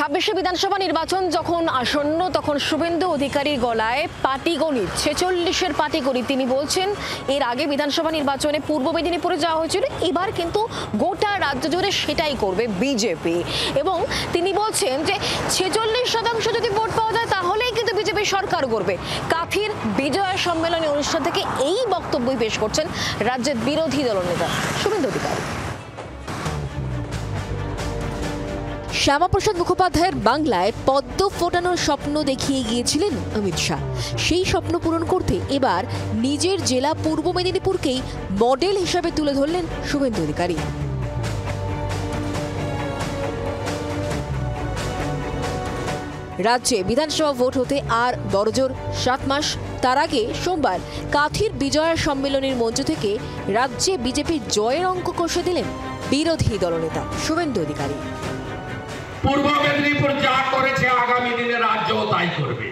26শে বিধানসভা নির্বাচন যখন আসন্ন তখন শুভেন্দু অধিকারীর গলায় পাটিগণিত 46-এর পাটিগণিত। তিনি বলছেন এর আগে বিধানসভা নির্বাচনে পূর্ব মেদিনীপুরে যাওয়া হয়েছিল, এবার কিন্তু গোটা রাজ্য জুড়ে সেটাই করবে বিজেপি। এবং তিনি বলছেন যে 46% যদি ভোট পাওয়া যায় তাহলেই কিন্তু বিজেপি সরকার গড়বে। কাথির বিজয় সম্মেলনী অনুষ্ঠান থেকে এই বক্তব্যই পেশ করছেন রাজ্যের বিরোধী দলনেতা শুভেন্দু অধিকারী। শ্যামাপ্রসাদ মুখোপাধ্যায়ের বাংলায় পদ্ম ফোটানোর স্বপ্ন দেখিয়ে গিয়েছিলেন অমিত শাহ। সেই স্বপ্ন পূরণ করতে এবার নিজের জেলা পূর্ব মেদিনীপুরকেই মডেল হিসাবে তুলে ধরলেন শুভেন্দু অধিকারী। রাজ্যে বিধানসভা ভোট হতে আর বড়জোর 7 মাস। তার আগে সোমবার কাথির বিজয় সম্মেলনের মঞ্চ থেকে রাজ্যে বিজেপির জয়ের অঙ্ক কষে দিলেন বিরোধী দলনেতা শুভেন্দু অধিকারী। পূর্ব মেদিনীপুর যা করেছে আগামী দিনে রাজ্য তাই করবে।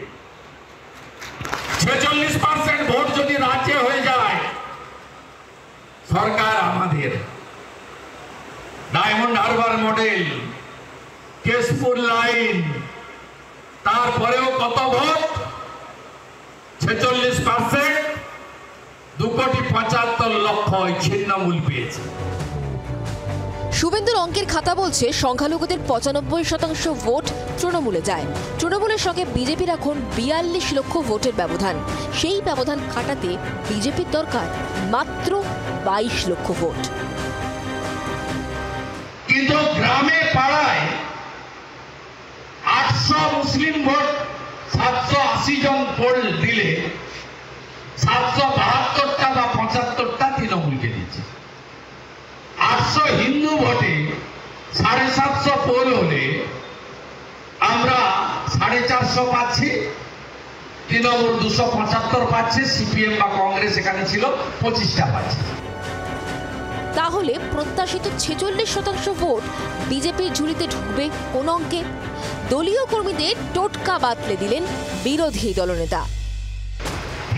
46% ভোট যদি রাজ্যে হয়ে যায়, সরকার আমাদের। Diamond Harbour model, Keshpur line, তারপরেও কত ভোট? 46%, 2,75,00,000 ছিন্নমূল পেয়েছে। শুভেন্দুর অঙ্কের খাতা বলছে সংখ্যালঘুদের 95% ভোট তৃণমূলে যায়। তৃণমূলের সঙ্গে বিজেপির এখন 42 লক্ষ ভোটের ব্যবধান। সেই ব্যবধান কাটাতে বিজেপির দরকার মাত্র 22 লক্ষ ভোট। কিন্তু গ্রামে পাড়ায় 800 মুসলিম ভোট 780 জন পোল দিলে 772টা বা 75টা তৃণমূলকে দিচ্ছে। 800 হিন্দু ভোটে 750 পোল হলে আমরা 450 পাচ্ছি, তৃণমূল 275 পাচ্ছে, সিপিএম বা কংগ্রেস এখানে ছিল 25টা পাচ্ছে। তাহলে প্রত্যাশিত 46% ভোট বিজেপির ঝুলিতে ঢুকবে কোন অঙ্কে? দলীয় কর্মীদের টোটকা বাতলে দিলেন বিরোধী দলনেতা।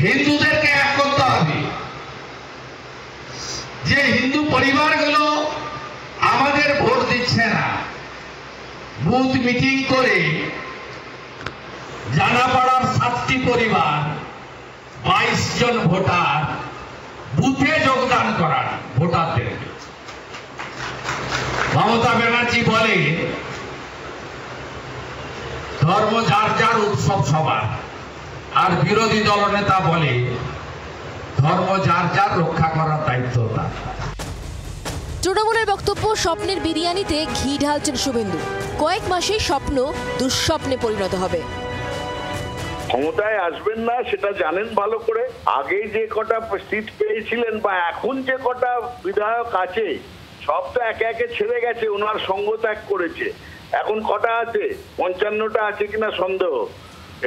হিন্দুদেরকে এক করতে হবে। যে হিন্দু পরিবারগুলো আমাদের ভোট দিচ্ছে না, বুথ মিটিং করে জানাপাড়ার 7টি পরিবার 22 জন ভোটার বুথে যোগদান করার ভোটারদের। মমতা ব্যানার্জি বলে ধর্ম যার যার, উৎসব সবার। আর বিরোধী দলনেতা বলে ধর্ম যার যার, রক্ষা করার দায়িত্ব তার। তৃণমূলের বক্তব্য স্বপ্নের বিরিয়ানিতে ঘি ঢালছেন শুভেন্দু। কয়েক মাসে স্বপ্ন দুঃস্বপ্নে পরিণত হবে। ক্ষমতায় আসবেন না সেটা জানেন ভালো করে। আগে যে কটা সিট পেয়েছিলেন বা এখন যে কটা বিধায়ক আছে সব তো একে একে ছেড়ে গেছে, ওনার সঙ্গ ত্যাগ করেছে। এখন কটা আছে? 55টা আছে কিনা সন্দেহ।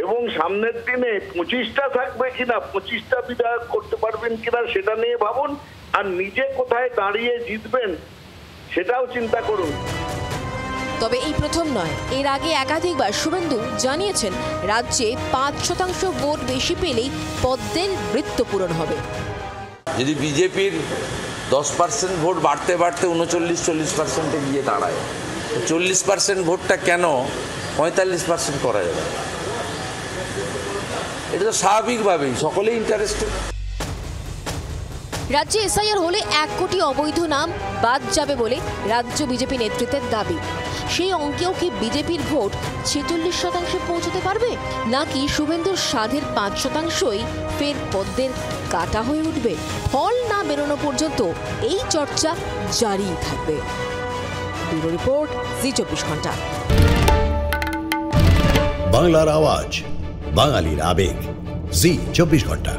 এবং সামনের দিনে 25টা থাকবে কিনা, 25টা বিধায়ক করতে পারবেন কিনা সেটা নিয়ে ভাবুন। আর নিজে কোথায় দাঁড়িয়ে জিতবেন সেটাও চিন্তা করুন। তবে এই প্রথম নয়, এর আগে একাধিকবার শুভেন্দু জানিয়েছেন রাজ্যে 5% ভোট বেশি পেলেই পদ্মের বৃত্ত পূরণ হবে। যদি বিজেপির 10% ভোট বাড়তে বাড়তে 39-40% গিয়ে দাঁড়ায়, 40% ভোটটা কেন 45% করা যাবে? এটা তো স্বাভাবিকভাবেই সকলেই ইন্টারেস্টেড। রাজ্যে এসআইআর হলে 1 কোটি অবৈধ নাম বাদ যাবে বলে রাজ্য বিজেপি নেতৃত্বের দাবি। সেই অঙ্কেও কি বিজেপির ভোট 46% পৌঁছতে পারবে, নাকি শুভেন্দুর সাধের 5%ই ফের পদ্মের কাটা হয়ে উঠবে? ফল না বেরোনো পর্যন্ত এই চর্চা জারি থাকবে। ব্যুরো রিপোর্ট, জি24 ঘন্টা। বাংলার আওয়াজ, বাঙালির আবেগ, জি24 ঘন্টা।